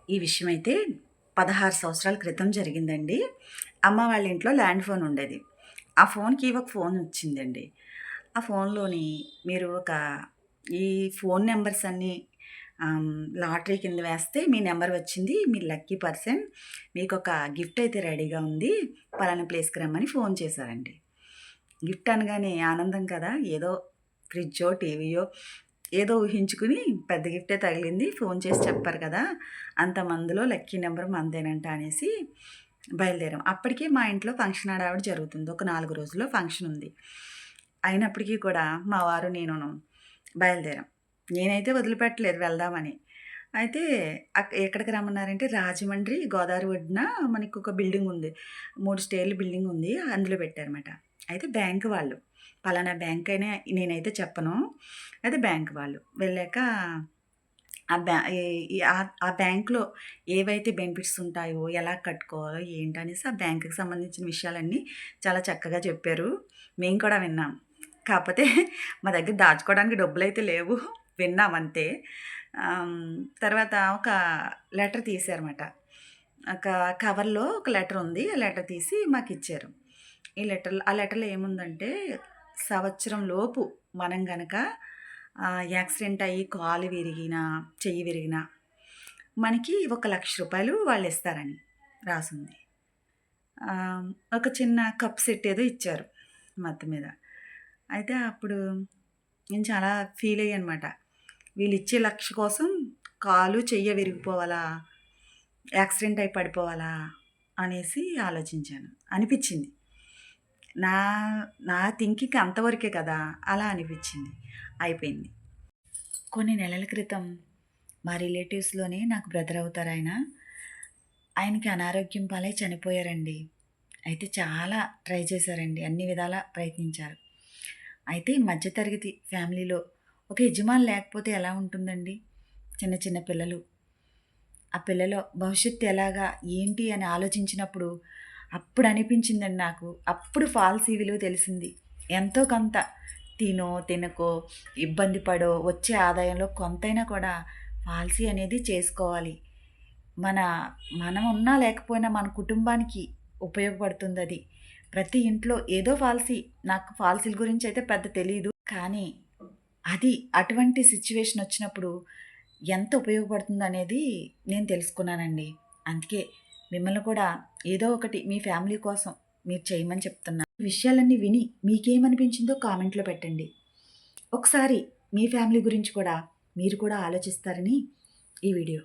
ఈ విషయం అయితే 16 సంవత్సరాల క్రితం జరిగిందండి. అమ్మ వాళ్ళ ఇంట్లో ల్యాండ్ ఫోన్ ఉండేది. ఆ ఫోన్‌కి ఒక ఫోన్ వచ్చిందండి. ఆ ఫోన్‌లోని మీరు ఈ ఫోన్ నంబర్స్ అన్నీ లాటరీ కింద వేస్తే మీ నంబర్ వచ్చింది. మీరు లక్కీ పర్సన్. మీకొక గిఫ్ట్ అయితే రెడీగా ఉంది. పలానా ప్లేస్‌కి రమ్మని ఫోన్ చేశారండి. గిఫ్ట్ అనగానే ఆనందం కదా! ఏదో ఫ్రిడ్జో, టీవీయో ఏదో ఊహించుకుని పెద్ద గిఫ్టే తగిలింది. ఫోన్ చేసి చెప్పారు కదా! అంతమందిలో లక్కీ నంబర్ మనదేనంట అనేసి బయలుదేరాం. అప్పటికి మా ఇంట్లో ఫంక్షన్ హడావిడి జరుగుతుంది. ఒక 4 రోజుల్లో ఫంక్షన్ ఉంది. అయినప్పటికీ కూడా మా వారు నేనును బయలుదేరాం. నేనైతే వదిలిపెట్టలేదు వెళ్దామని. అయితే ఎక్కడికి రమ్మన్నారంటే రాజమండ్రి గోదావరి ఒడ్డున మనకొక బిల్డింగ్ ఉంది. 3 స్టేర్ల బిల్డింగ్ ఉంది. అందులో పెట్టారన్నమాట. అయితే బ్యాంక్ వాళ్ళు. పలానా బ్యాంక్ అయినా నేనైతే చెప్పను. అయితే బ్యాంక్ వాళ్ళు. వెళ్ళాక ఆ బ్యా ఈ ఈ ఆ బ్యాంక్‌లో ఏవైతే బెనిఫిట్స్ ఉంటాయో, ఎలా కట్టుకోవాలో ఏంటనేసి ఆ బ్యాంక్‌కి సంబంధించిన విషయాలన్నీ చాలా చక్కగా చెప్పారు. మేము కూడా విన్నాం. కాపోతే మా దగ్గర దాచుకోవడానికి డబ్బులైతే లేవు. విన్నాం అంతే. తర్వాత ఒక లెటర్ తీశారన్నమాట. ఒక కవర్‌లో ఒక లెటర్ ఉంది. ఆ లెటర్ తీసి మాకిచ్చారు. ఆ లెటర్‌లో ఏముందంటే సంవత్సరం లోపు మనం గనక యాక్సిడెంట్ అయ్యి కాలు విరిగినా, చెయ్యి విరిగినా మనకి ₹1,00,000 వాళ్ళిస్తారని రాసుంది. ఒక చిన్న కప్ సెట్ ఏదో ఇచ్చారు మొత్తం మీద. అయితే అప్పుడు నేను చాలా ఫీల్ అయ్యానమాట. వీళ్ళిచ్చే 1,00,000 కోసం కాలు, చెయ్య విరిగిపోవాలా? యాక్సిడెంట్ అయి పడిపోవాలా? అనేసి ఆలోచించాను. అనిపిచ్చింది. నా నా థింకింగ్ అంతవరకే కదా! అలా అనిపిచ్చింది. అయిపోయింది. కొన్ని నెలల క్రితం మా రిలేటివ్స్‌లోనే నాకు బ్రదర్ అవుతారాయన. ఆయనకి అనారోగ్యం పాలై చనిపోయారండి. అయితే చాలా ట్రై చేశారండి. అన్ని విధాలా ప్రయత్నించారు. అయితే మధ్య తరగతి ఫ్యామిలీలో ఒక యజమాని లేకపోతే ఎలా ఉంటుందండి? చిన్న చిన్న పిల్లలు. ఆ పిల్లల భవిష్యత్తు ఎలాగా? ఏంటి? అని ఆలోచించినప్పుడు అప్పుడు అనిపించిందండి నాకు. అప్పుడు ఫాల్సీ విలువ తెలిసింది. ఎంతో కొంత తినో, తినకో, ఇబ్బంది పడో, వచ్చే ఆదాయంలో కొంతైనా కూడా పాలసీ అనేది చేసుకోవాలి. మన మనం ఉన్నా లేకపోయినా మన కుటుంబానికి ఉపయోగపడుతుందది. ప్రతి ఇంట్లో ఏదో పాలసీ నాకు పాలసీల గురించయితే పెద్ద తెలీదు. కానీ అది అటువంటి సిట్యుయేషన్ వచ్చినప్పుడు ఎంత ఉపయోగపడుతుందనేది నేను తెలుసుకున్నానండి. అందుకే మిమ్మల్ని కూడా ఏదో ఒకటి మీ ఫ్యామిలీ కోసం మీరు చేయమని చెప్తున్నా. ఈ విషయాలన్నీ విని మీకేమనిపించిందో కామెంట్‌లో పెట్టండి. ఒకసారి మీ ఫ్యామిలీ గురించి కూడా మీరు కూడా ఆలోచిస్తారని ఈ వీడియో.